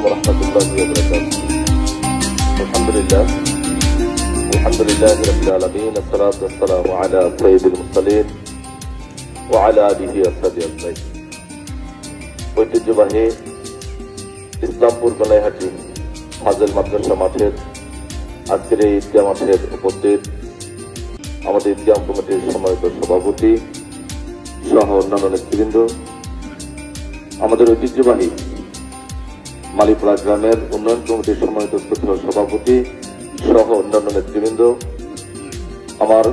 warahmatullahi wabarakatuh. Alhamdulillahi rabbil alamin. Assalatu wassalamu ala sayyidil mursalin wa ala alihi washabihi ajmain. ঐতিহ্যবাহী ইসলামপুর গলাইহাটি ফাজিল মাদ্রাসা মাঠের আজকের এই ঈদগাহ মাঠের উপস্থিত আমাদের ঈদগাহ কমিটির সম্মানিত সভাপতি সহ অন্যান্য নেতৃবৃন্দ, আমাদের ঐতিহ্যবাহী মালিপাড়া গ্রামের উন্নয়ন কমিটির সম্মানিত শ্রদ্ধেয় সভাপতি সহ অন্যান্য নেতৃবৃন্দ, আমার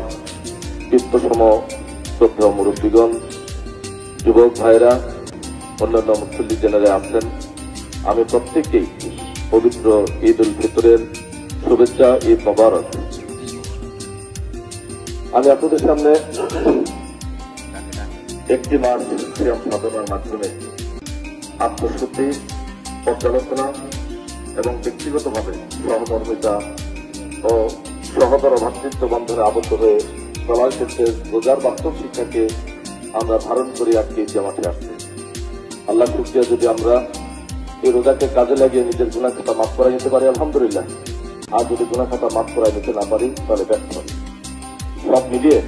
বিত্তসম শ্রদ্ধেয় মুরব্বীগণ, যুবক ভাইরা, অন্যান্য মুসল্লি জেনারে আছেন, আমি প্রত্যেককেই পবিত্র ঈদ উল ফিতরের শুভেচ্ছা, ঈদ মোবারক। আমি আপনাদের সামনে একটি মাস সিয়াম সাধনার মাধ্যমে আত্মশুদ্ধি, পর্যালোচনা এবং ব্যক্তিগতভাবে সহকর্মিতা ও সহোদর ভ্রাতৃত্ব বন্ধনে আবদ্ধ হয়ে চলার ক্ষেত্রে রোজার বাস্তব শিক্ষাকে আমরা ধারণ করি আজকে ঈদগাহ মাঠে আসছি। আল্লাহ শুকরিয়া, যদি আমরা এই রোজাকে কাজে লাগিয়ে নিজের গুনাহ খাতা মাফ করাই নিতে পারি আলহামদুলিল্লাহ, আর যদি গুনাহ খাতা মাফ করাই নিতে না পারি তাহলে ব্যর্থ পারি। সব মিলিয়ে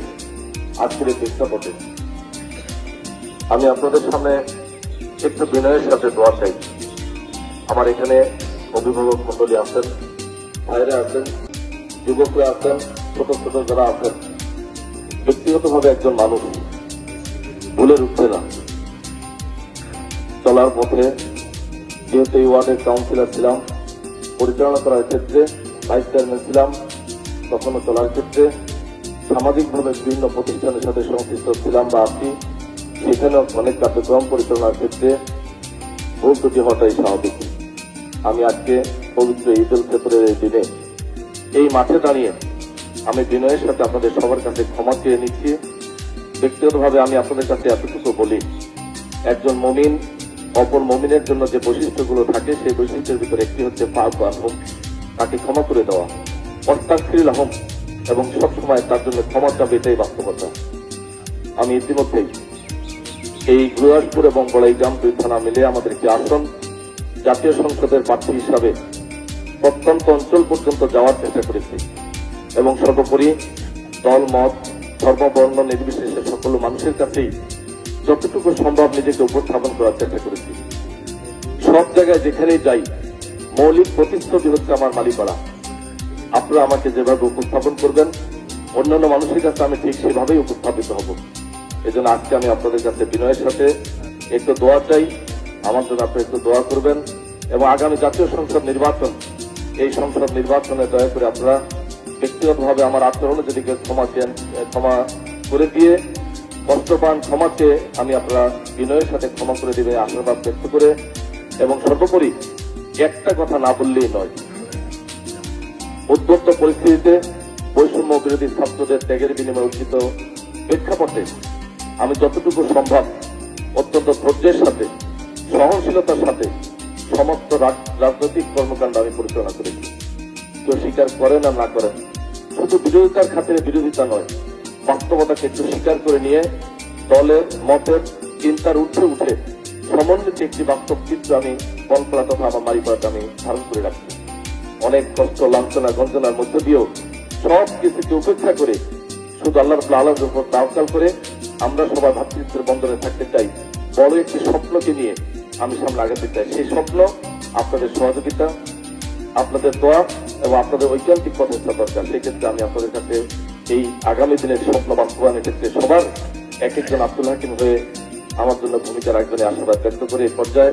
আজকের এই প্রেক্ষাপটে আমি আপনাদের সামনে একটু বিনয়ের সাথে দোয়া চাই। আমার এখানে অভিভাবক মন্ডলী আছেন, ভাইরা আছেন, যুবকরা আছেন, ছোট ছোট যারা আছেন, ব্যক্তিগতভাবে একজন মানুষ ভুলের উঠছে না। চলার পথে যেহেতু এই ওয়ার্ডের কাউন্সিলর ছিলাম, পরিচালনা করার ক্ষেত্রে ভাইস চেয়ারম্যান ছিলাম, তখনও চলার ক্ষেত্রে সামাজিকভাবে বিভিন্ন প্রতিষ্ঠানের সাথে সংশ্লিষ্ট ছিলাম বা আছি, সেখানে অনেক কার্যক্রম পরিচালনার ক্ষেত্রে ভুল ত্রুটি হওয়াটাই স্বাভাবিক। আমি আজকে পবিত্র ঈদ উল ফিতরের এই দিনে এই মাঠে দাঁড়িয়ে আমি বিনয়ের সাথে আপনাদের সবার কাছে ক্ষমা চেয়ে নিচ্ছি। ব্যক্তিগতভাবে আমি আপনাদের কাছে এতটুকু বলি, একজন মুমিন অপর মুমিনের জন্য যে বৈশিষ্ট্যগুলো থাকে সেই বৈশিষ্ট্যের ভিতরে একটি হচ্ছে ফাআফু আনহুম, তাকে ক্ষমা করে দেওয়া, ওয়াস্তাগফির লাহুম, এবং সবসময় তার জন্য ক্ষমা চাবে, এটাই বাস্তবতা। আমি ইতিমধ্যেই এই গুরুদাসপুর এবং বড়াইগ্রাম দুই থানা মিলে আমাদের একটি আসন জাতীয় সংসদের প্রার্থী হিসাবে প্রত্যন্ত অঞ্চল পর্যন্ত যাওয়ার চেষ্টা করেছি এবং সর্বোপরি দল মত ধর্মবর্ণ নির্বিশেষে সকল মানুষের কাছেই যতটুকু সম্ভব নিজেকে উপস্থাপন করার চেষ্টা করেছি। সব জায়গায় যেখানেই যাই মৌলিক প্রতিশ্রুতি হচ্ছে আমার মালিপাড়া। আপনারা আমাকে যেভাবে উপস্থাপন করবেন অন্যান্য মানুষের কাছে আমি ঠিক সেভাবেই উপস্থাপিত হব। এজন্য আজকে আমি আপনাদের কাছে বিনয়ের সাথে একটু দোয়া চাই, আমার জন্য আপনি একটু দোয়া করবেন এবং আগামী জাতীয় সংসদ নির্বাচন, এই সংসদ নির্বাচনে দয়া করে আপনারা ব্যক্তিগতভাবে আমার আচরণে যদি ক্ষমা করে দিয়ে কষ্ট পান, ক্ষমা চেয়ে আমি আপনারা বিনয়ের সাথে ক্ষমা করে দিবে আশীর্বাদ ব্যক্ত করে, এবং সর্বোপরি একটা কথা না বললেই নয়, উদ্বুদ্ধ পরিস্থিতিতে বৈষম্য বিরোধী ছাত্রদের ত্যাগের বিনিময়ে অর্জিত প্রেক্ষাপটে আমি যতটুকু সম্ভব অত্যন্ত ধৈর্যের সাথে, সহনশীলতার সাথে সমস্ত রাজনৈতিক কর্মকাণ্ড আমি পরিচালনা করেছি। কেউ স্বীকার করেন আর না করেন, শুধু বিরোধিতার খাতিরে বিরোধিতা নয়, বাস্তবতাকে একটু স্বীকার করে নিয়ে দলের মতের চিন্তার উঠে উঠে সমন্বিত একটি বাস্তব চিত্র আমি কল্পনা তথা আমার মালিপাড়াতে আমি ধারণ করে রাখছি। অনেক কষ্ট, লাঞ্ছনা, গঞ্জনার মধ্য দিয়েও সব কিছুকে উপেক্ষা করে শুধু আল্লাহ রাব্বুল আলামিনের উপর তাওয়াক্কুল করে আমরা সবাই ভ্রাতৃত্বের বন্ধনে থাকতে চাই। বড় একটি স্বপ্নকে নিয়ে আমি সামনে আগাতে চাই। সেই স্বপ্ন আপনাদের সহযোগিতা, আপনাদের দোয়া এবং আপনাদের ঐকান্তিক প্রচেষ্টা দরকার। সেক্ষেত্রে আমি আপনাদের কাছে এই আগামী দিনের স্বপ্ন বাস্তবায়নের ক্ষেত্রে সবার এক একজন আব্দুল হাকিম হয়ে আমার জন্য ভূমিকা রাখবেন আশীর্বাদ ব্যক্ত করে এই পর্যায়ে